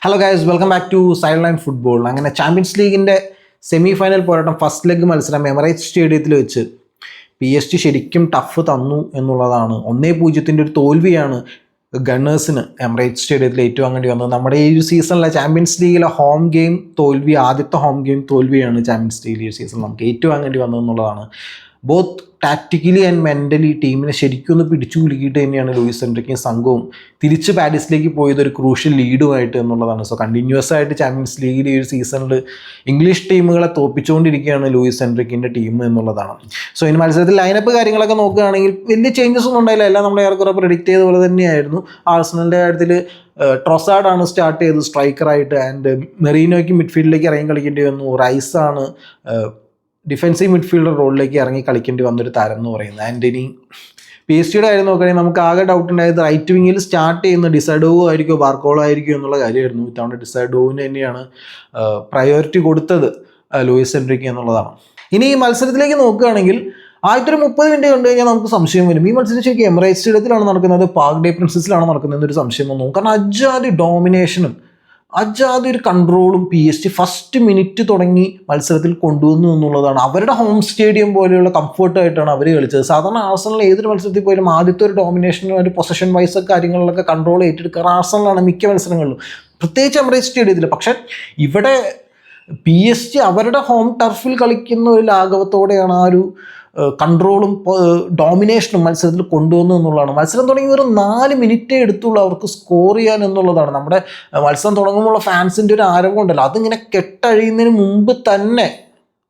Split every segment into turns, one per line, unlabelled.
Hello guys, welcome back to side line football. അങ്ങനെ champions ലീഗിൻ്റെ semi final പോരാട്ടം first leg മത്സരം Emirates സ്റ്റേഡിയത്തിൽ വെച്ച് PSG ശരിക്കും ടഫ് തന്നു എന്നുള്ളതാണ്. 1-0 ഒരു തോൽവിയാണ് ഗണ്ണേഴ്സിന് എമിറേറ്റ്സ് സ്റ്റേഡിയത്തിൽ ഏറ്റുവാങ്ങേണ്ടി വന്നത്. നമ്മുടെ ഈ ഒരു സീസണിലെ ചാമ്പ്യൻസ് ലീഗിലെ ഹോം ഗെയിം തോൽവി, ആദ്യത്തെ ഹോം ഗെയിം തോൽവിയാണ് ചാമ്പ്യൻസ് ലീഗ് ഈ സീസണിൽ നമുക്ക് ഏറ്റുവാങ്ങേണ്ടി വന്നതെന്നുള്ളതാണ്. ബോത്ത് ടാക്റ്റിക്കലി ആൻഡ് മെൻ്റലി ടീമിനെ ശരിക്കും ഒന്ന് പിടിച്ചു കുലുക്കിയിട്ട് തന്നെയാണ് ലൂയിസ് എൻറിക്കും സംഘവും തിരിച്ച് പാരീസിലേക്ക് പോയത് ഒരു ക്രൂഷ്യൽ ലീഡുമായിട്ട് എന്നുള്ളതാണ്. സോ കണ്ടിന്യൂസ് ആയിട്ട് ചാമ്പ്യൻസ് ലീഗിൽ ഈ ഒരു സീസണിൽ ഇംഗ്ലീഷ് ടീമുകളെ തോപ്പിച്ചുകൊണ്ടിരിക്കുകയാണ് ലൂയിസ് എൻറിക്കിൻ്റെ ടീം എന്നുള്ളതാണ്. സോ ഇനി മത്സരത്തിൽ ലൈനപ്പ് കാര്യങ്ങളൊക്കെ നോക്കുകയാണെങ്കിൽ വലിയ ചേഞ്ചസ് ഒന്നും ഉണ്ടായില്ല. എല്ലാം നമ്മൾ ഏറെക്കുറെ പ്രെഡിക്റ്റ് ചെയ്ത പോലെ തന്നെയായിരുന്നു. ആഴ്സണലിൻ്റെ കാര്യത്തിൽ ട്രൊസാർഡാണ് സ്റ്റാർട്ട് ചെയ്തത് സ്ട്രൈക്കറായിട്ട്, ആൻഡ് മെറീനോയ്ക്ക് മിഡ്ഫീൽഡിലേക്ക് ഇറങ്ങി കളിക്കേണ്ടി വന്നു. റൈസാണ് ഡിഫെൻസീവ് മിഡ്ഫീൽഡർ റോളിലേക്ക് ഇറങ്ങി കളിക്കേണ്ടി വന്നൊരു താരം എന്ന് പറയുന്നത്. ആൻഡ് ഇനി PSG കാര്യം നോക്കുകയാണെങ്കിൽ നമുക്ക് ആകെ ഡൗട്ട് ഉണ്ടായത് റൈറ്റ് വിങ്ങിൽ സ്റ്റാർട്ട് ചെയ്യുന്ന ഡിസൈഡോവോ ആയിരിക്കുമോ ബാർക്കോളോ ആയിരിക്കുമോ എന്നുള്ള കാര്യമായിരുന്നു. ഇത്തവണ ഡിസൈഡോവിന് തന്നെയാണ് പ്രയോറിറ്റി കൊടുത്തത് ലൂയിസ് എൻറിക്ക് എന്നുള്ളതാണ്. ഇനി ഈ മത്സരത്തിലേക്ക് നോക്കുകയാണെങ്കിൽ ആദ്യത്തെ ഒരു 30 മിനിറ്റ് കണ്ടു കഴിഞ്ഞാൽ നമുക്ക് സംശയം വരും, ഈ മത്സരം ശരിക്കും എമിറേറ്റ്സ് സ്റ്റേഡിയത്തിലാണ് നടക്കുന്നത്, പാർക്ക് ഡേ പ്രിൻസസിലാണ് നടക്കുന്നത് എന്നൊരു സംശയം വന്നു. കാരണം അജാതി ഡോമിനേഷനും അജാതൊരു കൺട്രോളും PSG ഫസ്റ്റ് മിനിറ്റ് തുടങ്ങി മത്സരത്തിൽ കൊണ്ടുവന്നു എന്നുള്ളതാണ്. അവരുടെ ഹോം സ്റ്റേഡിയം പോലെയുള്ള കംഫർട്ടായിട്ടാണ് അവർ കളിച്ചത്. സാധാരണ ആഴ്സണൽ ഏതൊരു മത്സരത്തിൽ പോയാലും ആദ്യത്തെ ഒരു ഡോമിനേഷനും ഒരു പൊസഷൻ വൈസ് കാര്യങ്ങളിലൊക്കെ കൺട്രോൾ ഏറ്റെടുക്കുക ആഴ്സണലാണ് മിക്ക മത്സരങ്ങളിലും, പ്രത്യേകിച്ച് എമിറേറ്റ്സ് സ്റ്റേഡിയത്തിൽ. പക്ഷേ ഇവിടെ PSG അവരുടെ ഹോം ടർഫിൽ കളിക്കുന്ന ഒരു ലാഘവത്തോടെയാണ് ആ ഒരു കൺട്രോളും ഡോമിനേഷനും മത്സരത്തിൽ കൊണ്ടുവന്നു എന്നുള്ളതാണ്. മത്സരം തുടങ്ങി ഒരു 4 മിനിറ്റേ എടുത്തുള്ളൂ അവർക്ക് സ്കോർ ചെയ്യാൻ എന്നുള്ളതാണ്. നമ്മുടെ മത്സരം തുടങ്ങുമ്പോഴുള്ള ഫാൻസിൻ്റെ ഒരു ആരവം ഉണ്ടല്ലോ, അതിങ്ങനെ കെട്ടഴിയുന്നതിന് മുമ്പ് തന്നെ,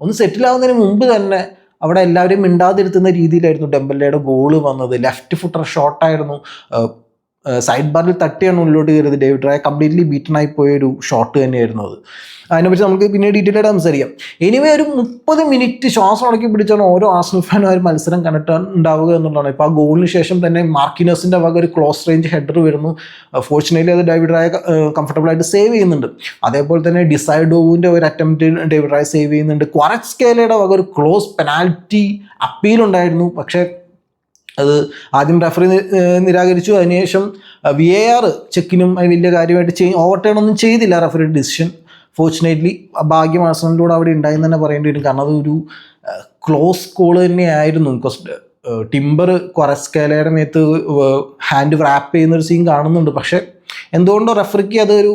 ഒന്ന് സെറ്റിലാവുന്നതിന് മുമ്പ് തന്നെ അവിടെ എല്ലാവരെയും മിണ്ടാതിരുത്തുന്ന രീതിയിലായിരുന്നു ഡെമ്പല്ലയുടെ ഗോള് വന്നത്. ലെഫ്റ്റ് ഫുട്ടർ ഷോട്ടായിരുന്നു, സൈഡ് ബാറിൽ തട്ടിയാണ് മുന്നിലോട്ട് കയറിയത്. ഡേവിഡ് റായ കംപ്ലീറ്റ്ലി ബീറ്റൺ ആയി പോയൊരു ഷോട്ട് തന്നെയായിരുന്നു അത്. അതിനെപ്പറ്റി നമുക്ക് പിന്നെ ഡീറ്റെയിൽ ആയിട്ട് സംസാരിക്കാം. എനിവേ ഒരു 30 മിനിറ്റ് ശ്വാസം അടക്കി പിടിച്ചാണ് ഓരോ ആഴ്സണൽ ഫാനും ആ ഒരു മത്സരം കണ്ടിട്ടുണ്ടാവുക എന്നുള്ളതാണ്. ഇപ്പോൾ ആ ഗോളിന് ശേഷം തന്നെ മാർക്കിനസിൻ്റെ വക ഒരു ക്ലോസ് റേഞ്ച് ഹെഡർ വരുന്നു. ഫോർച്യുനേറ്റ്ലി അത് ഡേവിഡ് റായ കംഫർട്ടബിളായിട്ട് സേവ് ചെയ്യുന്നുണ്ട്. അതേപോലെ തന്നെ ഡിസൈഡോവിൻ്റെ ഒരു അറ്റംപ്റ്റ് ഡേവിഡ് റായ സേവ് ചെയ്യുന്നുണ്ട്. ക്വാററ്റ്സ്കേലയുടെ വക ഒരു ക്ലോസ് പെനാൽറ്റി അപ്പീലുണ്ടായിരുന്നു, പക്ഷേ അത് ആദ്യം റഫറി നിരാകരിച്ചു. അതിനുശേഷം VAR ചെക്കിനും വലിയ കാര്യമായിട്ട് ഓവർടേൺ ഒന്നും ചെയ്തില്ല റഫറിയുടെ ഡിസിഷൻ. ഫോർച്യുനേറ്റ്ലി ഭാഗ്യം ആഴ്സണലിലൂടെ അവിടെ ഉണ്ടായെന്ന് തന്നെ പറയേണ്ടി വരും. കാരണം അതൊരു ക്ലോസ് കോള് തന്നെയായിരുന്നു. ബിക്കോസ് ടിംബർ ക്വാററ്റ്സ്കേലയുടെ മേത്ത് ഹാൻഡ് റാപ്പ് ചെയ്യുന്നൊരു സീൻ കാണുന്നുണ്ട്. പക്ഷേ എന്തുകൊണ്ടോ റഫറിക്ക് അതൊരു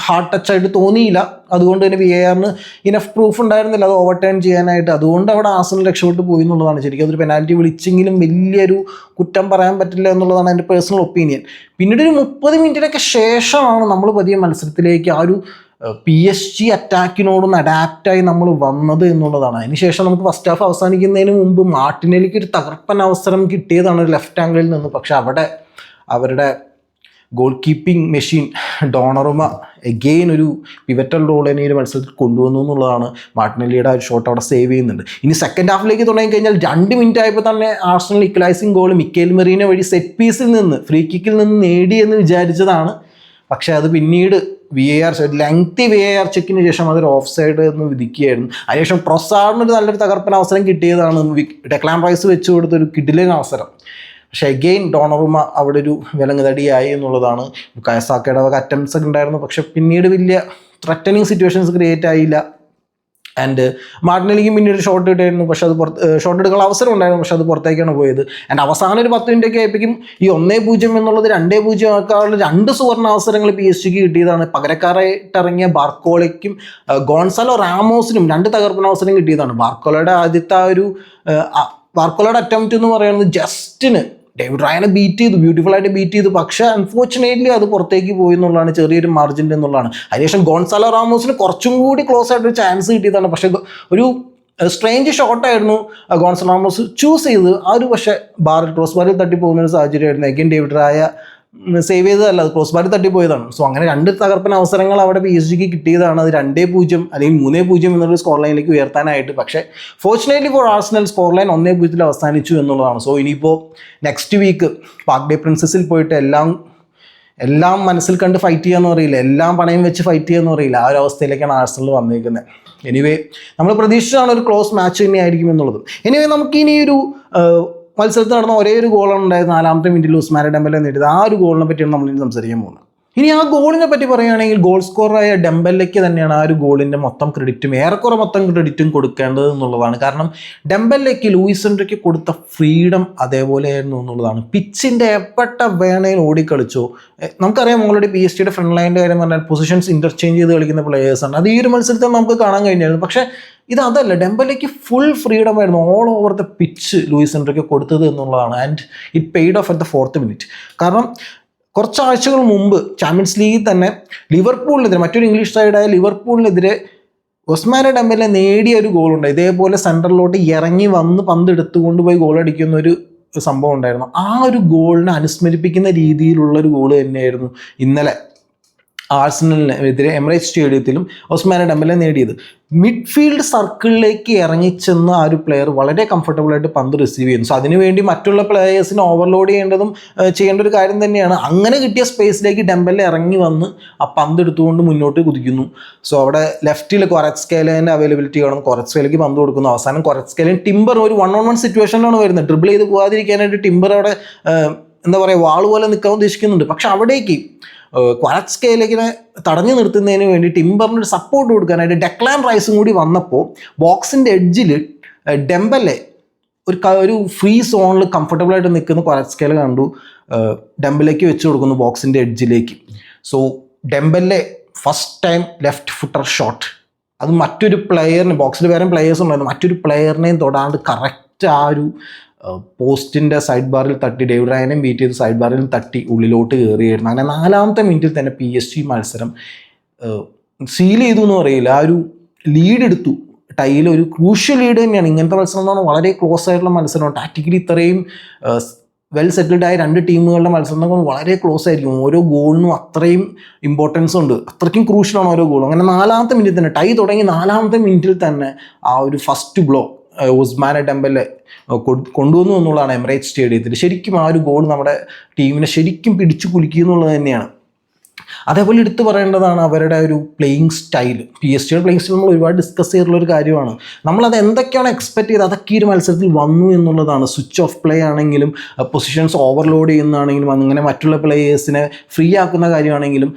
ഹാർഡ് ടച്ചായിട്ട് തോന്നിയില്ല. അതുകൊണ്ട് തന്നെ VARന് ഇനഫ് പ്രൂഫ് ഉണ്ടായിരുന്നില്ല അത് ഓവർടേൺ ചെയ്യാനായിട്ട്. അതുകൊണ്ട് അവിടെ ആഴ്സണൽ രക്ഷപ്പെട്ട് പോയി എന്നുള്ളതാണ്. ശരിക്കും അതൊരു പെനാൽറ്റി വിളിച്ചെങ്കിലും വലിയൊരു കുറ്റം പറയാൻ പറ്റില്ല എന്നുള്ളതാണ് എൻ്റെ പേഴ്സണൽ ഒപ്പീനിയൻ. പിന്നീട് ഒരു 30 മിനിറ്റിനൊക്കെ ശേഷമാണ് നമ്മൾ പതിയെ മത്സരത്തിലേക്ക് ആ ഒരു PSG അറ്റാക്കിനോടൊന്ന് അഡാപ്റ്റായി നമ്മൾ വന്നത് എന്നുള്ളതാണ്. അതിനുശേഷം നമുക്ക് ഫസ്റ്റ് ഹാഫ് അവസാനിക്കുന്നതിന് മുമ്പ് മാർട്ടിനെലിക്ക് ഒരു തകർപ്പൻ അവസരം കിട്ടിയതാണ് ഒരു ലെഫ്റ്റ് ആംഗിളിൽ നിന്ന്. പക്ഷെ അവിടെ അവരുടെ ഗോൾ കീപ്പിംഗ് മെഷീൻ ഡോണറുമ എഗെയിൻ ഒരു പിവറ്റൽ റോൾ തന്നെ ഒരു മത്സരത്തിൽ കൊണ്ടുവന്നു എന്നുള്ളതാണ്. മാർട്ടിനെല്ലിയുടെ ആ ഒരു ഷോട്ട് അവിടെ സേവ് ചെയ്യുന്നുണ്ട്. ഇനി സെക്കൻഡ് ഹാഫിലേക്ക് തുടങ്ങി കഴിഞ്ഞാൽ 2 മിനിറ്റ് ആയപ്പോൾ തന്നെ ആഴ്സണൽ ഇക്വലൈസിംഗ് ഗോൾ മിക്കേൽ മെറീനോ വഴി സെറ്റ് പീസിൽ നിന്ന് ഫ്രീ കിക്കിൽ നിന്ന് നേടിയെന്ന് വിചാരിച്ചതാണ്. പക്ഷേ അത് പിന്നീട് VAR ലെങ്തി VAR ചെക്കിന് ശേഷം അതൊരു ഓഫ് സൈഡ് എന്ന് വിധിക്കുകയായിരുന്നു. അതിനുശേഷം ട്രൊസാർഡിനൊരു നല്ലൊരു തകർപ്പൻ അവസരം കിട്ടിയതാണ്. ഡെക്ലാൻ റൈസ് വെച്ച് കൊടുത്തൊരു കിടിലൻ അവസരം. പക്ഷേ അഗെയിൻ ഡോണറുമ അവിടെ ഒരു വിലങ്ങുതടിയായി എന്നുള്ളതാണ്. കയസാക്കയുടെ വക അറ്റംപ്റ്റ്സ് ഒക്കെ ഉണ്ടായിരുന്നു, പക്ഷെ പിന്നീട് വലിയ ത്രെറ്റനിങ് സിറ്റുവേഷൻസ് ക്രിയേറ്റ് ആയില്ല. ആൻഡ് മാർട്ടിനെലിക്ക് പിന്നീട് ഷോട്ട് കിട്ടായിരുന്നു, പക്ഷെ അത് ഷോട്ട് എടുക്കാനുള്ള അവസരം ഉണ്ടായിരുന്നു, പക്ഷെ അത് പുറത്തേക്കാണ് പോയത്. ആൻഡ് അവസാനം ഒരു 10 മിനിറ്റൊക്കെ ആയപ്പോഴേക്കും ഈ 1-0 എന്നുള്ളത് 2-0 ആക്കാനുള്ള 2 സുവർണ്ണ അവസരങ്ങൾ PSG കിട്ടിയതാണ്. പകരക്കാരായിട്ട് ഇറങ്ങിയ ബാർക്കോളയ്ക്കും ഗോൺസാലോ റാമോസിനും 2 തകർപ്പൻ അവസരം കിട്ടിയതാണ്. ബാർക്കോളയുടെ ആദ്യത്തെ ആ ഒരു ബാർക്കോളയുടെ അറ്റംപ്റ്റ് എന്ന് പറയുന്നത് ജസ്റ്റിന് ഡേവിഡ് റായനെ ബീറ്റ് ചെയ്തു, ബ്യൂട്ടിഫുൾ ആയിട്ട് ബീറ്റ് ചെയ്തു. പക്ഷേ അൺഫോർച്ചുനേറ്റ്ലി അത് പുറത്തേക്ക് പോയി എന്നുള്ളതാണ്, ചെറിയൊരു മാർജിൻ്റെ എന്നുള്ളതാണ്. അതിനുശേഷം ഗോൺസാലോ റാമോസിന് കുറച്ചും കൂടി ക്ലോസ് ആയിട്ടൊരു ചാൻസ് കിട്ടിയതാണ്. പക്ഷേ ഒരു സ്ട്രേഞ്ച് ഷോട്ടായിരുന്നു ഗോൺസാലോ റാമോസ് ചൂസ് ചെയ്ത്. ആ ഒരു പക്ഷേ ക്രോസ് ബാറിൽ തട്ടി പോകുന്ന ഒരു സാഹചര്യമായിരുന്നു. എഗെയിൻ ഡേവിഡ് റായ സേവ് ചെയ്തതല്ല, അത് ക്രോസ് ബാറിൽ തട്ടിപ്പോയതാണ്. സോ അങ്ങനെ 2 തകർപ്പൻ അവസരങ്ങൾ അവിടെ PSG കിട്ടിയതാണ്. അത് 2-0 അല്ലെങ്കിൽ 3-0 എന്നൊരു സ്കോർ ലൈനിലേക്ക് ഉയർത്താനായിട്ട്. പക്ഷേ fortunately for Arsenal score line 1-0 അവസാനിച്ചു എന്നുള്ളതാണ്. സോ ഇനിയിപ്പോൾ നെക്സ്റ്റ് വീക്ക് പാർക്ക് ഡേ പ്രിൻസസിൽ പോയിട്ട് എല്ലാം മനസ്സിൽ കണ്ട് ഫൈറ്റ് ചെയ്യാന്ന് പറയില്ല, എല്ലാം പണയം വെച്ച് ഫൈറ്റ് ചെയ്യാന്ന് പറയില്ല, ആ ഒരു അവസ്ഥയിലേക്കാണ് ആഴ്സണൽ വന്നിരിക്കുന്നത്. എനിവേ നമ്മൾ പ്രതീക്ഷിച്ചാണ് ഒരു ക്ലോസ് മാച്ച് തന്നെയായിരിക്കും എന്നുള്ളത്. എനിവേ നമുക്കിനി ഒരു മത്സരത്തിൽ നടന്ന ഒരേ ഒരു ഗോളാണ് ഉണ്ടായത്. 4ാമത്തെ മിനിറ്റിൽ ഉസ്മാനെ ഡെമ്പലെ നേടിയത്. ആ ഒരു ഗോളിനെ പറ്റിയാണ് നമ്മളിനി സംസാരിക്കാൻ പോകുന്നത്. ഇനി ആ ഗോളിനെ പറ്റി പറയുകയാണെങ്കിൽ ഗോൾ സ്കോററായ ഡെംബെല്ലയ്ക്ക് തന്നെയാണ് ആ ഒരു ഗോളിൻ്റെ മൊത്തം ക്രെഡിറ്റും ഏറെക്കുറെ മൊത്തം ക്രെഡിറ്റും കൊടുക്കേണ്ടത് എന്നുള്ളതാണ്. കാരണം ഡെംബെല്ലയ്ക്ക് ലൂയിസ് എൻറിക്ക് കൊടുത്ത ഫ്രീഡം അതേപോലെയായിരുന്നു എന്നുള്ളതാണ്. പിച്ചിൻ്റെ എപ്പെട്ട വേണയിൽ ഓടിക്കളിച്ചോ. നമുക്കറിയാം ഓൾറെഡി PSG ഫ്രണ്ട് ലൈനിൻ്റെ കാര്യം പറഞ്ഞാൽ പൊസിഷൻസ് ഇൻ്റർചേഞ്ച് ചെയ്ത് കളിക്കുന്ന പ്ലേയേഴ്സാണ്. അത് ഈ ഒരു മത്സരത്തിൽ നമുക്ക് കാണാൻ കഴിഞ്ഞായിരുന്നു. പക്ഷേ ഇതല്ല, ഡെംബെല്ലയ്ക്ക് ഫുൾ ഫ്രീഡം ആയിരുന്നു all over the pitch Luis Enrique കൊടുത്തത് എന്നുള്ളതാണ്. And it paid off at the 4th minute. കാരണം കുറച്ചാഴ്ചകൾ മുമ്പ് ചാമ്പ്യൻസ് ലീഗിൽ തന്നെ ലിവർപൂളിനെതിരെ, മറ്റൊരു ഇംഗ്ലീഷ് സൈഡായ ലിവർപൂളിനെതിരെ ഒസ്മാനെ ഡെംബെലെ നേടിയ ഒരു ഗോളുണ്ട്. ഇതേപോലെ സെൻറ്ററിലോട്ട് ഇറങ്ങി വന്ന് പന്ത് എടുത്തുകൊണ്ട് പോയി ഗോൾ അടിക്കുന്ന ഒരു സംഭവം ഉണ്ടായിരുന്നു. ആ ഒരു ഗോളിനെ അനുസ്മരിപ്പിക്കുന്ന രീതിയിലുള്ള ഒരു ഗോൾ തന്നെയായിരുന്നു ഇന്നലെ ആഴ്സണലിനെതിരെ എമിറേറ്റ്സ് സ്റ്റേഡിയത്തിലും ഒസ്മാനെ ഡെംബെലെ നേടിയത്. മിഡ്ഫീൽഡ് സർക്കിളിലേക്ക് ഇറങ്ങിച്ചെന്ന് ആ ഒരു പ്ലെയർ വളരെ കംഫർട്ടബിളായിട്ട് പന്ത് റിസീവ് ചെയ്യുന്നു. സോ അതിനുവേണ്ടി മറ്റുള്ള പ്ലെയേഴ്സിനെ ഓവർലോഡ് ചെയ്യേണ്ട ഒരു കാര്യം തന്നെയാണ്. അങ്ങനെ കിട്ടിയ സ്പേസിലേക്ക് ഡെംബെലെ ഇറങ്ങി വന്ന് ആ പന്ത് എടുത്തുകൊണ്ട് മുന്നോട്ട് കുതിക്കുന്നു. സോ അവിടെ ലെഫ്റ്റിൽ കൊററ്റ്സ്കേലേൻ്റെ അവൈലബിലിറ്റി കാണും. കൊററ്റ്സ്കേലേക്ക് പന്ത് കൊടുക്കുന്നു. അവസാനം കൊററ്റ്സ്കേലയും ടിംബർ ഒരു 1-on-1 സിറ്റുവേഷനിലാണ് വരുന്നത്. ഡ്രിബിൾ ചെയ്ത് പോകാതിരിക്കാനായിട്ട് ടിംബർ അവിടെ എന്താ പറയുക വാൾ പോലെ നിൽക്കാൻ ഉദ്ദേശിക്കുന്നുണ്ട്. പക്ഷെ അവിടേക്ക് ക്വാററ്റ്സ്കേലിനെ തടഞ്ഞു നിർത്തുന്നതിന് വേണ്ടി ടിംബറിന് ഒരു സപ്പോർട്ട് കൊടുക്കാനായിട്ട് ഡെക്ലാൻ റൈസും കൂടി വന്നപ്പോൾ ബോക്സിൻ്റെ എഡ്ജിൽ ഡെംബെലെ ഒരു ഫ്രീ സോണിൽ കംഫർട്ടബിളായിട്ട് നിൽക്കുന്ന ക്വാററ്റ്സ്കേല കണ്ടു. ഡെംബെലേക്ക് വെച്ച് കൊടുക്കുന്നു ബോക്സിൻ്റെ എഡ്ജിലേക്ക്. So Dembele first time left footer shot, അത് മറ്റൊരു പ്ലെയറിന്, ബോക്സിൽ വേറെ പ്ലെയേഴ്സ് ഉണ്ടായിരുന്നു, മറ്റൊരു പ്ലെയറിനെയും തൊടാണ്ട് കറക്റ്റ് ആ ഒരു പോസ്റ്റിൻ്റെ സൈഡ് ബാറിൽ തട്ടി, ഡേവിഡ് റായനെയും ബീറ്റ് ചെയ്ത് സൈഡ് ബാറിൽ തട്ടി ഉള്ളിലോട്ട് കയറിയായിരുന്നു. അങ്ങനെ 4ാമത്തെ മിനിറ്റിൽ തന്നെ PSG മത്സരം സീൽ ചെയ്തു എന്ന് പറയില്ല, ആ ഒരു ലീഡ് എടുത്തു. ടൈയിൽ ഒരു ക്രൂഷ്യൽ ലീഡ് തന്നെയാണ്. ഇങ്ങനത്തെ മത്സരം എന്ന് പറഞ്ഞാൽ വളരെ ക്ലോസ് ആയിട്ടുള്ള മത്സരമാണ്. ടാക്റ്റിക്കലി ഇത്രയും വെൽ സെറ്റിൽഡ് ആയ 2 ടീമുകളുടെ മത്സരം എന്നൊക്കെ വളരെ ക്ലോസ് ആയിരിക്കും. ഓരോ ഗോളിനും അത്രയും ഇമ്പോർട്ടൻസ് ഉണ്ട്, അത്രയ്ക്കും ക്രൂഷ്യലാണ് ഓരോ ഗോളും. അങ്ങനെ 4ാമത്തെ മിനിറ്റിൽ തന്നെ ടൈ തുടങ്ങി 4ാമത്തെ മിനിറ്റിൽ തന്നെ ആ ഒരു ഫസ്റ്റ് ബ്ലോ ഒസ്മാനെ ഡെംബെലെ കൊണ്ടുവന്നു എന്നുള്ളതാണ് എമിറേറ്റ്സ് സ്റ്റേഡിയത്തിൽ. ശരിക്കും ആ ഒരു ഗോൾ നമ്മുടെ ടീമിനെ ശരിക്കും പിടിച്ചു കുലുക്കി എന്നുള്ളത് തന്നെയാണ്. അതേപോലെ എടുത്തു പറയേണ്ടതാണ് അവരുടെ ഒരു playing style. PSG playing style നമ്മൾ ഒരുപാട് ഡിസ്കസ് ചെയ്തിട്ടുള്ളൊരു കാര്യമാണ്. നമ്മളത് എന്തൊക്കെയാണ് എക്സ്പെക്ട് ചെയ്ത് അതൊക്കെ ഈ ഒരു മത്സരത്തിൽ വന്നു എന്നുള്ളതാണ്. സ്വിച്ച് ഓഫ് പ്ലേ ആണെങ്കിലും പൊസിഷൻസ് ഓവർലോഡ് ചെയ്യുന്നതാണെങ്കിലും അങ്ങനെ മറ്റുള്ള പ്ലേയേഴ്സിനെ ഫ്രീ ആക്കുന്ന കാര്യമാണെങ്കിലും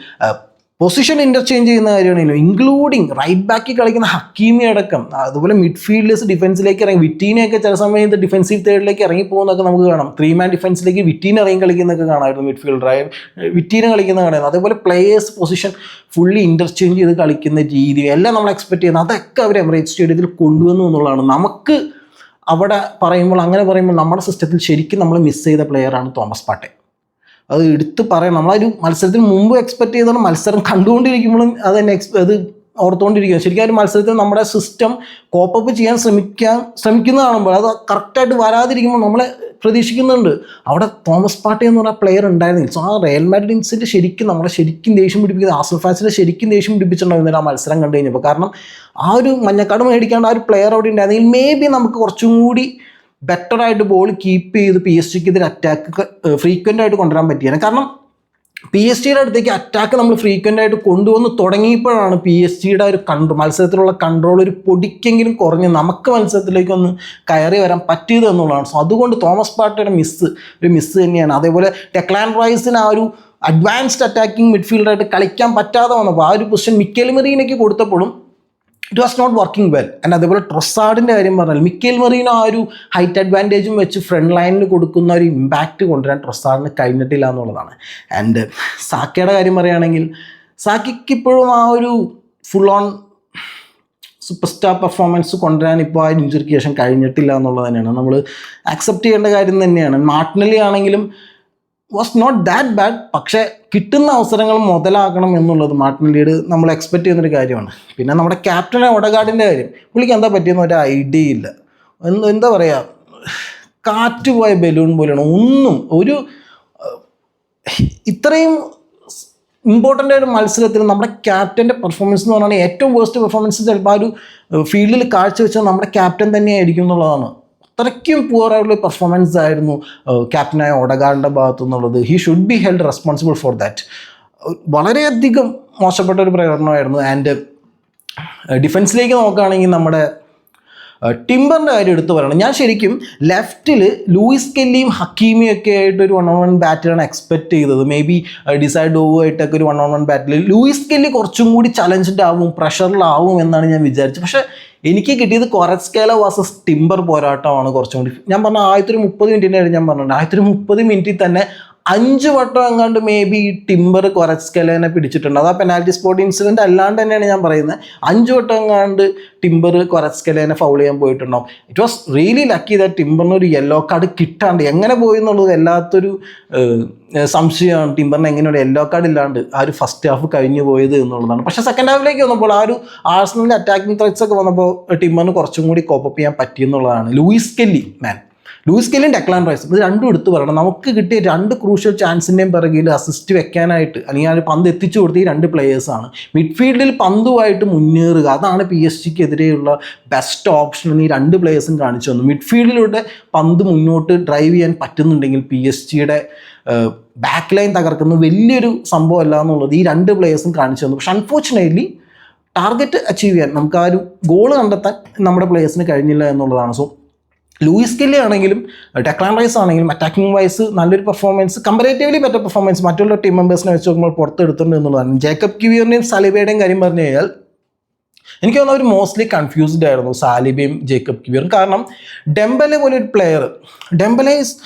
പൊസിഷൻ ഇൻ്റർചേഞ്ച് ചെയ്യുന്ന കാര്യമാണെങ്കിലും ഇൻക്ലൂഡിങ് റൈറ്റ് ബാക്കിൽ കളിക്കുന്ന ഹക്കീമി അടക്കം, അതുപോലെ മിഡ്ഫീൽഡേഴ്സ് ഡിഫൻസിലേക്ക് ഇറങ്ങി, വിറ്റീനെയൊക്കെ ചില സമയത്ത് ഡിഫൻസീവ് തേർഡിലേക്ക് ഇറങ്ങി പോകുന്നതൊക്കെ നമുക്ക് കാണാം. 3-man ഡിഫൻസിലേക്ക് വിറ്റീനെ ഇറങ്ങി കളിക്കുന്നതൊക്കെ കാണാമായിരുന്നു. മിഡ്ഫീൽഡറായ വിറ്റീനെ കളിക്കുന്ന കാണാമായിരുന്നു. അതേപോലെ പ്ലേയേഴ്സ് പൊസിഷൻ ഫുള്ളി ഇൻ്റർചേഞ്ച് ചെയ്ത് കളിക്കുന്ന രീതി എല്ലാം നമ്മൾ എക്സ്പെക്ട് ചെയ്യുന്നത് അതൊക്കെ അവർ എമിറേറ്റ്സ് സ്റ്റേഡിയത്തിൽ കൊണ്ടുവന്നു എന്നുള്ളതാണ്. നമുക്ക് അവിടെ അങ്ങനെ പറയുമ്പോൾ നമ്മുടെ സിസ്റ്റത്തിൽ ശരിക്കും നമ്മൾ മിസ് ചെയ്ത പ്ലെയറാണ് തോമസ് പാർട്ടേ. അത് എടുത്ത് പറയാം. നമ്മളൊരു മത്സരത്തിന് മുമ്പ് എക്സ്പെക്ട് ചെയ്താണ്, മത്സരം കണ്ടുകൊണ്ടിരിക്കുമ്പോഴും അത് ഓർത്തുകൊണ്ടിരിക്കുക. ശരിക്കും ഒരു മത്സരത്തിൽ നമ്മുടെ സിസ്റ്റം കോപ്പപ്പ് ചെയ്യാൻ ശ്രമിക്കുന്ന കാണുമ്പോൾ അത് കറക്റ്റായിട്ട് വരാതിരിക്കുമ്പോൾ നമ്മളെ പ്രതീക്ഷിക്കുന്നുണ്ട്. അവിടെ തോമസ് പാർട്ടേ എന്ന് പറഞ്ഞ പ്ലെയർ ഉണ്ടായിരുന്നില്ല. സോ ആ റയൽ മാഡ്രിഡിൻസിൻ്റെ ശരിക്കും ദേഷ്യം പിടിപ്പിക്കുന്നത്, ആർസണൽ ഫാൻസിനെ ശരിക്കും ദേഷ്യം പിടിപ്പിച്ചിട്ടുണ്ടായിരുന്നില്ല ആ മത്സരം കണ്ടു കഴിഞ്ഞപ്പോൾ. കാരണം ആ ഒരു മഞ്ഞക്കാട് മേടിക്കാണ്ട് ആ ഒരു പ്ലെയർ അവിടെ ഉണ്ടായിരുന്നെങ്കിൽ മേ ബി നമുക്ക് കുറച്ചും കൂടി ബെറ്ററായിട്ട് ബോൾ കീപ്പ് ചെയ്ത് PSG എതിരെ അറ്റാക്ക് ഫ്രീക്വൻ്റ് ആയിട്ട് കൊണ്ടുവരാൻ പറ്റിയാണ്. കാരണം PSG അടുത്തേക്ക് അറ്റാക്ക് നമ്മൾ ഫ്രീക്വൻ്റ് ആയിട്ട് കൊണ്ടുവന്ന് തുടങ്ങിയപ്പോഴാണ് PSG ഒരു മത്സരത്തിലുള്ള കൺട്രോൾ ഒരു പൊടിക്കെങ്കിലും കുറഞ്ഞ് നമുക്ക് മത്സരത്തിലേക്കൊന്ന് കയറി വരാൻ പറ്റിയത് എന്നുള്ളതാണ്. സോ അതുകൊണ്ട് തോമസ് പാർട്ടയുടെ ഒരു മിസ് തന്നെയാണ്. അതേപോലെ ഡെക്ലാൻ റൈസിന് ആ ഒരു അഡ്വാൻസ്ഡ് അറ്റാക്കിംഗ് മിഡ്ഫീൽഡറായിട്ട് കളിക്കാൻ പറ്റാതെ വന്നപ്പോൾ ആ ഒരു പൊസിഷൻ മിക്കേൽ മെറീനയ്ക്ക് കൊടുത്തപ്പോഴും it was not working well. And അതേപോലെ ട്രൊസാർഡിൻ്റെ കാര്യം പറഞ്ഞാൽ മിക്കേൽ മെറീനോ ആ ഒരു ഹൈറ്റ് അഡ്വാൻറ്റേജും വെച്ച് ഫ്രണ്ട് ലൈനിൽ കൊടുക്കുന്ന ഒരു ഇമ്പാക്റ്റ് കൊണ്ടുവരാൻ ട്രൊസാർഡിന് കഴിഞ്ഞിട്ടില്ല എന്നുള്ളതാണ്. ആൻഡ് സാക്കയുടെ കാര്യം പറയുകയാണെങ്കിൽ സാക്കയ്ക്ക് ഇപ്പോഴും ആ ഒരു full on super star performance കൊണ്ടുവരാൻ ഇപ്പോൾ ആ ഇഞ്ചുറിക്ക് ശേഷം കഴിഞ്ഞിട്ടില്ല എന്നുള്ളത് തന്നെയാണ് നമ്മൾ ആക്സെപ്റ്റ് ചെയ്യേണ്ട കാര്യം തന്നെയാണ്. മാർട്ടിനെല്ലി ആണെങ്കിലും വാസ് നോട്ട് ദാറ്റ് ബാഡ്, പക്ഷേ കിട്ടുന്ന അവസരങ്ങൾ മുതലാക്കണം എന്നുള്ളത് മാർട്ടിനെല്ലിയോട് നമ്മൾ എക്സ്പെക്റ്റ് ചെയ്യുന്നൊരു കാര്യമാണ്. പിന്നെ നമ്മുടെ ക്യാപ്റ്റൻ ഒഡഗാർഡിൻ്റെ കാര്യം, പുള്ളിക്ക് എന്താ പറ്റിയെന്ന് ഒരു ഐഡിയ ഇല്ല. എന്താ പറയുക, കാറ്റ് പോയ ബലൂൺ പോലെയാണ്. ഒരു ഇത്രയും ഇമ്പോർട്ടൻ്റ് ഒരു മത്സരത്തിൽ നമ്മുടെ ക്യാപ്റ്റൻ്റെ പെർഫോമൻസ് എന്ന് പറഞ്ഞാൽ ഏറ്റവും വേസ്റ്റ് പെർഫോമൻസ് ചിലപ്പോൾ ആ ഒരു ഫീൽഡിൽ കാഴ്ചവെച്ചാൽ നമ്മുടെ ക്യാപ്റ്റൻ തന്നെയായിരിക്കും എന്നുള്ളതാണ്. അത്രയ്ക്കും പുവറായിട്ടുള്ള പെർഫോമൻസ് ആയിരുന്നു ക്യാപ്റ്റനായ ഒഡഗാർഡിൻ്റെ ഭാഗത്തു നിന്നുള്ളത്. He should be held responsible for that. വളരെയധികം മോശപ്പെട്ട ഒരു പ്രകടനമായിരുന്നു. ആൻഡ് ഡിഫൻസിലേക്ക് നോക്കുകയാണെങ്കിൽ നമ്മുടെ ടിംബറിൻ്റെ കാര്യം എടുത്ത് പറയണം. ഞാൻ ശരിക്കും ലെഫ്റ്റിൽ ലൂയിസ് കെല്ലിയും ഹക്കീമിയും ഒക്കെ ആയിട്ട് ഒരു 1-on-1 ബാറ്റിലാണ് എക്സ്പെക്ട് ചെയ്തത്. മേ ബി ഡിസൈഡ് ആയിട്ടൊക്കെ ഒരു 1-on-1 ബാറ്റിൽ ലൂയിസ് കെല്ലി കുറച്ചും കൂടി ചലഞ്ചഡ് ആവും, പ്രഷറിലാവും എന്നാണ് ഞാൻ വിചാരിച്ചത്. പക്ഷേ എനിക്ക് കിട്ടിയത് ക്വററ്റ്സ്കേല വേഴ്സസ് ടിംബർ പോരാട്ടമാണ് കുറച്ചും കൂടി. ഞാൻ പറഞ്ഞ ആദ്യത്തെ 30 മിനിറ്റിൻ്റെ കാര്യം ഞാൻ പറഞ്ഞിട്ടുണ്ട്. ആദ്യത്തെ 30 മിനിറ്റിൽ തന്നെ 5 വട്ടം എങ്ങാണ്ട് മേ ബി ടിംബർ ക്വററ്റ്സ്കേലനെ പിടിച്ചിട്ടുണ്ട്. അത് ആ പെനാൽറ്റി സ്പോട്ട് ഇൻസിഡൻറ്റ് അല്ലാണ്ട് തന്നെയാണ് ഞാൻ പറയുന്നത്. 5 വട്ടം എങ്ങാണ്ട് ടിംബർ ക്വററ്റ്സ്കേലനെ ഫൗൾ ചെയ്യാൻ പോയിട്ടുണ്ടാവും. It was really lucky that ടിംബറിന് ഒരു യെല്ലോ കാർഡ് കിട്ടാണ്ട് എങ്ങനെ പോയി എന്നുള്ളത് എല്ലാത്തൊരു സംശയമാണ്. ടിംബറിന് എങ്ങനെ ഒരു യെല്ലോ കാർഡ് ഇല്ലാണ്ട് ആ ഒരു ഫസ്റ്റ് ഹാഫ് കഴിഞ്ഞു പോയത് എന്നുള്ളതാണ്. പക്ഷേ സെക്കൻഡ് ഹാഫിലേക്ക് വന്നപ്പോൾ ആ ഒരു ആഴ്സണലിൻ്റെ അറ്റാക്കിംഗ് ത്രെറ്റ്സ് ഒക്കെ വന്നപ്പോൾ ടിംബറിന് കുറച്ചും കൂടി കോപ്പപ്പ് ചെയ്യാൻ പറ്റിയെന്നുള്ളതാണ്. ലൂയിസ് കെല്ലിയും ഡെക്ലാൻ റൈസും ഇത് രണ്ടും എടുത്തു പറയണം. നമുക്ക് കിട്ടിയ 2 ക്രൂഷ്യൽ ചാൻസിൻ്റെയും പിറകിൽ അസിസ്റ്റ് വെക്കാനായിട്ട് അല്ലെങ്കിൽ ആ പന്ത് എത്തിച്ചു കൊടുത്ത ഈ 2 പ്ലേയേഴ്സാണ്. മിഡ്ഫീൽഡിൽ പന്തുമായിട്ട് മുന്നേറുക, അതാണ് PSG എതിരെയുള്ള ബെസ്റ്റ് ഓപ്ഷൻ എന്ന് ഈ 2 പ്ലേയേഴ്സും കാണിച്ചു തന്നു. മിഡ്ഫീൽഡിലൂടെ പന്ത് മുന്നോട്ട് ഡ്രൈവ് ചെയ്യാൻ പറ്റുന്നുണ്ടെങ്കിൽ PSG ബാക്ക് ലൈൻ തകർക്കുന്നത് വലിയൊരു സംഭവമല്ല എന്നുള്ളത് ഈ 2 പ്ലേയേഴ്സും കാണിച്ചു തന്നു. പക്ഷെ അൺഫോർച്ചുനേറ്റ്ലി ടാർഗറ്റ് അച്ചീവ് ചെയ്യാൻ നമുക്ക് ആ ഒരു ഗോൾ കണ്ടെത്താൻ നമ്മുടെ പ്ലേയേഴ്സിന് കഴിഞ്ഞില്ല എന്നുള്ളതാണ്. സോ ലൂയിസ് കെല്ലി ആണെങ്കിലും ഡെക്ലാൻ റൈസ് ആണെങ്കിലും അറ്റാക്കിംഗ് വൈസ് നല്ലൊരു പെർഫോമൻസ്, കമ്പാരേറ്റീവ്ലി ബെറ്റർ പെർഫോമൻസ് മറ്റുള്ള ടീം മെമ്പേഴ്സിനെ വെച്ച് നോക്കുമ്പോൾ പുറത്തെടുത്തിട്ടുണ്ട് എന്നുള്ളതാണ്. ജേക്കബ് കിവിയറിൻ്റെയും സലിബയുടെയും കാര്യം പറഞ്ഞു കഴിഞ്ഞാൽ എനിക്ക് തോന്നുന്നു അവർ മോസ്റ്റ്ലി കൺഫ്യൂസ്ഡ് ആയിരുന്നു, സാലിബയും ജേക്കബ് കിവിയറും. കാരണം ഡെംബലെ പോലെ ഒരു പ്ലെയർ, ഡെംബലെ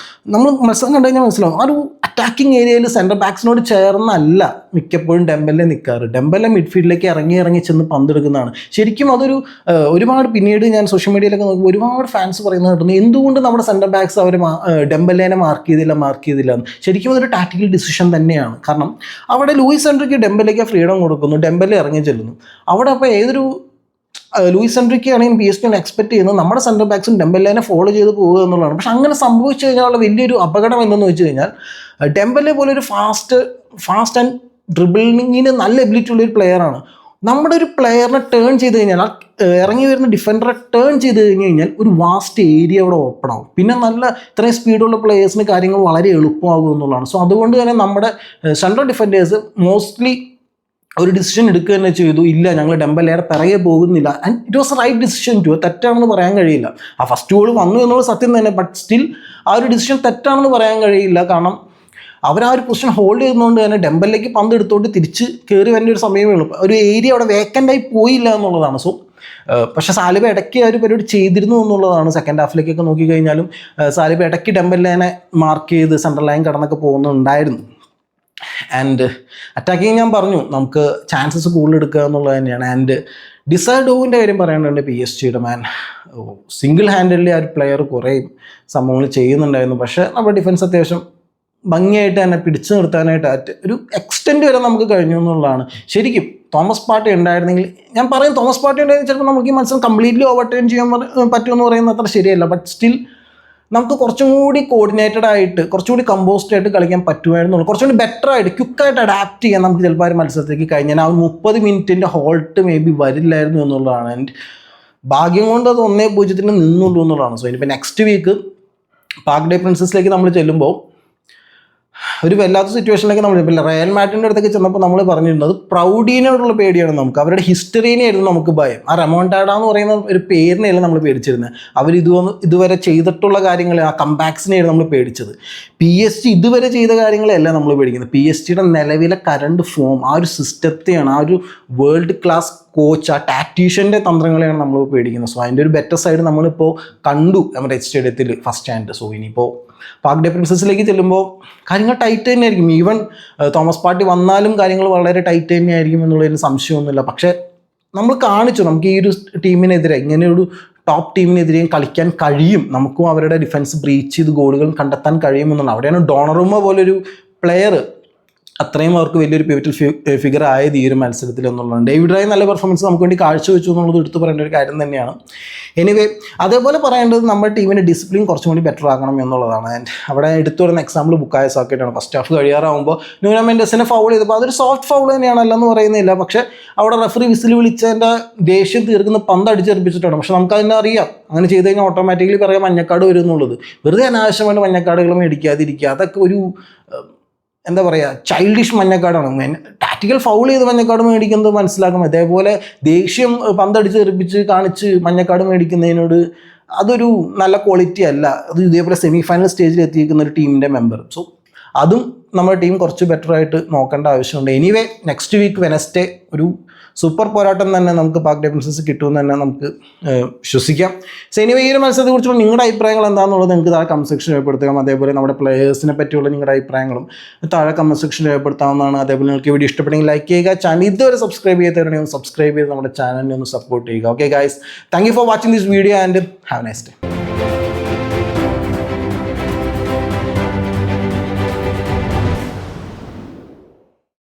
നമ്മൾ മത്സരം കണ്ടു കഴിഞ്ഞാൽ മനസ്സിലാവും ആ ഒരു അറ്റാക്കിംഗ് ഏരിയയിൽ സെൻറ്റർ ബാക്സിനോട് ചേർന്നല്ല മിക്കപ്പോഴും ഡെംബലെ നിൽക്കാറ്. ഡെംബലെ മിഡ്ഫീൽഡിലേക്ക് ഇറങ്ങി ചെന്ന് പന്തെടുക്കുന്നതാണ്. ശരിക്കും അതൊരു ഒരുപാട് പിന്നീട് ഞാൻ സോഷ്യൽ മീഡിയയിലൊക്കെ നോക്കുമ്പോൾ ഒരുപാട് ഫാൻസ് പറയുന്നത് കേട്ടു, എന്തുകൊണ്ട് നമ്മുടെ സെൻറ്റർ ബാക്സ് അവർ ഡെംബലേനെ മാർക്ക് ചെയ്തില്ല എന്ന്. ശരിക്കും അതൊരു ടാക്ടിക്കൽ ഡിസിഷൻ തന്നെയാണ്. കാരണം അവിടെ ലൂയിസ് എൻട്രിക്ക് ഡെംബലേക്ക് ഫ്രീഡം കൊടുക്കുന്നു, ഡെംബലെ ഇറങ്ങി ചെല്ലുന്നു. അവിടെ അപ്പോൾ ഏതൊരു ലൂയിസ് എൻട്രിക്ക് ആണെങ്കിൽ PSG എക്സ്പെക്ട് ചെയ്യുന്നത് നമ്മുടെ സെൻറ്റർ ബാക്സും ഡെംബലേനെ ഫോളോ ചെയ്ത് പോകുക എന്നുള്ളതാണ്. പക്ഷെ അങ്ങനെ സംഭവിച്ചു കഴിഞ്ഞാൽ വലിയൊരു അപകടം എന്തെന്ന് വെച്ച് കഴിഞ്ഞാൽ ഡെംബലെ പോലെ ഒരു ഫാസ്റ്റ് ആൻഡ് ഡ്രിബിളിങ്ങിന് നല്ല എബിലിറ്റി ഉള്ളൊരു പ്ലെയറാണ്. നമ്മുടെ ഒരു പ്ലെയറിനെ ടേൺ ചെയ്ത് കഴിഞ്ഞാൽ ഇറങ്ങി വരുന്ന ഡിഫൻഡറെ ടേൺ ചെയ്ത് കഴിഞ്ഞാൽ ഒരു വാസ്റ്റ് ഏരിയ അവിടെ ഓപ്പൺ ആവും. പിന്നെ നല്ല ഇത്രയും സ്പീഡുള്ള പ്ലെയേഴ്സിന് കാര്യങ്ങൾ വളരെ എളുപ്പമാകും എന്നുള്ളതാണ്. സോ അതുകൊണ്ട് തന്നെ നമ്മുടെ സെൻട്രൽ ഡിഫൻഡേഴ്സ് മോസ്റ്റ്ലി ഒരു ഡിസിഷൻ എടുക്കുക തന്നെ ചെയ്തു, ഇല്ല ഞങ്ങൾ ഡെംബലേറെ പിറകെ പോകുന്നില്ല. And it was a right decision too. തെറ്റാണെന്ന് പറയാൻ കഴിയില്ല. ആ ഫസ്റ്റ് ഗോൾ വന്നു എന്നുള്ള സത്യം തന്നെ, ബട്ട് സ്റ്റിൽ ആ ഒരു ഡിസിഷൻ തെറ്റാണെന്ന് പറയാൻ കഴിയില്ല. കാരണം അവർ ആ ഒരു പൊസിഷൻ ഹോൾഡ് ചെയ്യുന്നതുകൊണ്ട് തന്നെ ഡെംബലിലേക്ക് പന്ത് എടുത്തുകൊണ്ട് തിരിച്ച് കയറി വരേണ്ട ഒരു സമയമേ ഉള്ളൂ. ഒരു ഏരിയ അവിടെ വേക്കൻ്റായി പോയില്ല എന്നുള്ളതാണ്. സോ പക്ഷേ സാലിബ ഇടയ്ക്ക് ആ ഒരു പരിപാടി ചെയ്തിരുന്നു എന്നുള്ളതാണ്. സെക്കൻഡ് ഹാഫിലേക്കൊക്കെ നോക്കിക്കഴിഞ്ഞാലും സാലിബ ഇടയ്ക്ക് ഡെംബലിനെ മാർക്ക് ചെയ്ത് സെൻട്രൽ ലൈൻ കടന്നൊക്കെ പോകുന്നുണ്ടായിരുന്നു. ആൻഡ് അറ്റാക്കിങ് ഞാൻ പറഞ്ഞു നമുക്ക് ചാൻസസ് കൂടുതൽ എടുക്കുക എന്നുള്ളത് തന്നെയാണ്. ആൻഡ് ഡിസൈഡോവിൻ്റെ കാര്യം പറയാനുണ്ട്. PSG സിംഗിൾ ഹാൻഡഡ്ലി ആ ഒരു പ്ലെയർ കുറേ സംഭവങ്ങൾ ചെയ്യുന്നുണ്ടായിരുന്നു. പക്ഷേ നമ്മുടെ ഡിഫൻസ് അത്യാവശ്യം ഭംഗിയായിട്ട് തന്നെ പിടിച്ചു നിർത്താനായിട്ട് ഒരു എക്സ്റ്റെൻഡ് വരെ നമുക്ക് കഴിഞ്ഞു എന്നുള്ളതാണ്. ശരിക്കും തോമസ് പാർട്ടി ഉണ്ടായിരുന്നെങ്കിൽ, ഞാൻ പറയും തോമസ് പാർട്ടി ഉണ്ടായിരുന്നെങ്കിൽ ചിലപ്പോൾ നമുക്ക് ഈ മത്സരം കംപ്ലീറ്റ്ലി ഓവർടേൺ ചെയ്യാൻ പറ്റുമെന്ന് പറയുന്നത് അത്ര ശരിയല്ല. ബട്ട് സ്റ്റിൽ നമുക്ക് കുറച്ചും കൂടി കോർഡിനേറ്റഡ് ആയിട്ട് കുറച്ചുകൂടി കമ്പോസ്ഡ് ആയിട്ട് കളിക്കാൻ പറ്റുമായിരുന്നുള്ളൂ. കുറച്ചുകൂടി ബെറ്റർ ആയിട്ട് ക്വിക്കായിട്ട് അഡാപ്റ്റ് ചെയ്യാൻ നമുക്ക് ചിലപ്പോൾ ആ ഒരു മത്സരത്തിലേക്ക് കഴിഞ്ഞാൽ ആ 30 മിനിറ്റിൻ്റെ ഹോൾട്ട് മേ ബി വരില്ലായിരുന്നു എന്നുള്ളതാണ്. ആൻഡ് ഭാഗ്യം കൊണ്ട് അത് 1-0 നിന്നുള്ളൂ എന്നുള്ളതാണ്. സോ ഇനിയിപ്പോൾ നെക്സ്റ്റ് വീക്ക് പാർക്ക് ഡേ പ്രിൻസസിലേക്ക് നമ്മൾ ചെല്ലുമ്പോൾ ഒരു വല്ലാത്ത സിറ്റുവേഷനിലേക്ക് നമ്മൾ ഇപ്പോൾ റയൽ മാഡ്രിഡിൻ്റെ അടുത്തേക്ക് ചെന്നപ്പോൾ നമ്മൾ പറഞ്ഞിരുന്നത് പ്രൗഡീനോടുള്ള പേടിയാണ് നമുക്ക്. അവരുടെ ഹിസ്റ്ററിനെയായിരുന്നു നമുക്ക് ഭയം. ആ റെമോണ്ടാഡ എന്ന് പറയുന്ന ഒരു പേരിനെയല്ല നമ്മൾ പേടിച്ചിരുന്നത്. അവർ ഇതുവരെ ചെയ്തിട്ടുള്ള കാര്യങ്ങൾ, ആ കംബാക്സിനെയായിരുന്നു നമ്മൾ പേടിച്ചത്. PSG ഇതുവരെ ചെയ്ത കാര്യങ്ങളെയല്ല നമ്മൾ പേടിക്കുന്നത്. PSG നിലവിലെ കറണ്ട് ഫോം, ആ ഒരു സിസ്റ്റത്തെയാണ്, ആ ഒരു വേൾഡ് ക്ലാസ് കോച്ച്, ആ ടാക്ടീഷ്യൻ്റെ തന്ത്രങ്ങളെയാണ് നമ്മൾ പേടിക്കുന്നത്. സോ അതിൻ്റെ ഒരു ബെറ്റർ സൈഡ് നമ്മളിപ്പോൾ കണ്ടു എമിറേറ്റ്സ് സ്റ്റേഡിയത്തിൽ ഫസ്റ്റ് ഹാൻഡ്. സോ ഇനിയിപ്പോൾ പാർക്ക് ഡേ പ്രിൻസസിലേക്ക് ചെല്ലുമ്പോൾ കാര്യങ്ങൾ ടൈറ്റ് തന്നെയായിരിക്കും. ഈവൻ തോമസ് പാർട്ടി വന്നാലും കാര്യങ്ങൾ വളരെ ടൈറ്റ് തന്നെയായിരിക്കും എന്നുള്ളതിന് സംശയമൊന്നുമില്ല. പക്ഷേ നമ്മൾ കാണിച്ചു നമുക്ക് ഈ ഒരു ടീമിനെതിരെ, ഇങ്ങനെയൊരു ടോപ്പ് ടീമിനെതിരെയും കളിക്കാൻ കഴിയും, നമുക്കും അവരുടെ ഡിഫൻസ് ബ്രീച്ച് ചെയ്ത് ഗോളുകൾ കണ്ടെത്താൻ കഴിയുമെന്നുള്ളത്. അവിടെയാണ് ഡോണറുമ പോലൊരു പ്ലെയർ അത്രയും അവർക്ക് വലിയൊരു പിവറ്റൽ ഫിഗർ ആയത് ഈ ഒരു മത്സരത്തിൽ എന്നുള്ളതാണ്. ഡേവിഡ് റായ് നല്ല പെർഫോമൻസ് നമുക്ക് വേണ്ടി കാഴ്ചവെച്ചു എന്നുള്ളത് എടുത്തു പറയേണ്ട ഒരു കാര്യം തന്നെയാണ്. എനിവേ അതേപോലെ പറയേണ്ടത് നമ്മുടെ ടീമിൻ്റെ ഡിസിപ്ലിൻ കുറച്ചും കൂടി ബെറ്റർ ആക്കണം എന്നുള്ളതാണ്. ആൻഡ് അവിടെ എടുത്തു വരുന്ന എക്സാമ്പിൾ ബുക്കായ സാക്കറ്റാണ്. ഫസ്റ്റ് ഹാഫ് കഴിയാറാകുമ്പോൾ ന്യൂനോ മെൻഡസിനെ ഫൗൾ ചെയ്തപ്പോൾ അതൊരു സോഫ്റ്റ് ഫൗൾ തന്നെയാണ്, അല്ലെന്ന് പറയുന്നില്ല. പക്ഷേ അവിടെ റെഫറി വിസിൽ വിളിച്ചതിൻ്റെ ദേഷ്യം തീർക്കുന്ന പന്ത് അടിച്ചെറിപ്പിച്ചിട്ടാണ്. പക്ഷെ നമുക്കതിനെ അറിയാം, അങ്ങനെ ചെയ്ത് കഴിഞ്ഞാൽ ഓട്ടോമാറ്റിക്കലി പറയാം മഞ്ഞക്കാട് വരും എന്നുള്ളത്. വെറുതെ അനാവശ്യമായിട്ട് മഞ്ഞക്കാടുകൾ മേടിക്കാതിരിക്കുക, അതൊക്കെ ഒരു എന്താ പറയുക, ചൈൽഡിഷ് മഞ്ഞക്കാടാണ്. ടാക്റ്റിക്കൽ ഫൗൾ ചെയ്ത് മഞ്ഞക്കാട് മേടിക്കുന്നത് മനസ്സിലാക്കും. അതേപോലെ ദേഷ്യം പന്തടിച്ച് തെറിപ്പിച്ച് കാണിച്ച് മഞ്ഞക്കാട് മേടിക്കുന്നതിനോട് അതൊരു നല്ല ക്വാളിറ്റി അല്ല. അത് ഇതേപോലെ സെമി ഫൈനൽ സ്റ്റേജിൽ എത്തിയിരിക്കുന്ന ഒരു ടീമിൻ്റെ മെമ്പർ. സോ അതും നമ്മുടെ ടീം കുറച്ച് ബെറ്റർ ആയിട്ട് നോക്കേണ്ട ആവശ്യമുണ്ട്. എനിവേ നെക്സ്റ്റ് വീക്ക് വെനസ്ഡേ ഒരു സൂപ്പർ പോരാട്ടം തന്നെ നമുക്ക് പാക് ഡെഫൻസസ് കിട്ടുമെന്ന് തന്നെ നമുക്ക് വിശ്വസിക്കാം. സോ എനിവേ ഈ ഒരു മത്സരത്തെക്കുറിച്ചുള്ള നിങ്ങളുടെ അഭിപ്രായങ്ങൾ എന്താണെന്നുള്ളത് നിങ്ങൾക്ക് താഴെ കമന്റ് സെക്ഷൻ രേഖപ്പെടുത്താം. അതേപോലെ നമ്മുടെ പ്ലേയേഴ്സിനെ പറ്റിയുള്ള നിങ്ങളുടെ അഭിപ്രായങ്ങളും താഴെ കമന്റ് സെക്ഷൻ രേഖപ്പെടുത്താവുന്നതാണ്. അതേപോലെ നിങ്ങൾക്ക് വീഡിയോ ഇഷ്ടപ്പെട്ടെങ്കിൽ ലൈക്ക് ചെയ്യുക. ചാനൽ ഇതുവരെ സബ്സ്ക്രൈബ് ചെയ്തവരുണ്ടെങ്കിൽ സബ്സ്ക്രൈബ് ചെയ്ത് നമ്മുടെ ചാനലിനെ ഒന്ന് സപ്പോർട്ട് ചെയ്യുക. Okay guys, thank you for watching this video and have A nice day.